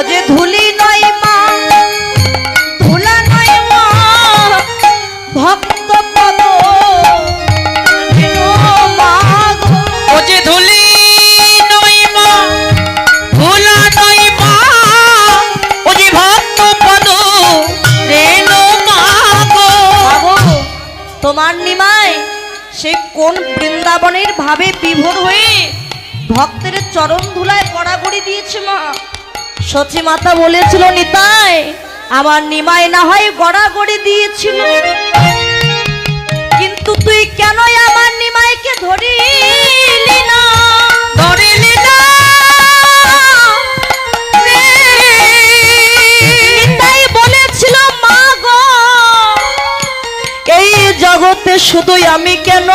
যে ধুলি নয় মা, ধুলা নয় মা, ভক্ত পদ ও যে ধুলি নয় মা, ধুলা নয় মা, ও যে ভক্ত পদ রেণু মা গো। তোমার নিমাই সে কোন বৃন্দাবনের ভাবে বিভোর হয়ে ভক্তের চরণ ধুলায় গড়াগড়ি দিয়েছে মা। সচি মাতা বলেছিল নিতাই আমার নিমাই না হয় গড়াগড়ি দিয়েছিল, কিন্তু তুই কেন আমার নিমাইকে ধরিলি না? ধরিলি না নিতাই বলেছিল মা গো এই জগতে শুধুই আমি কেন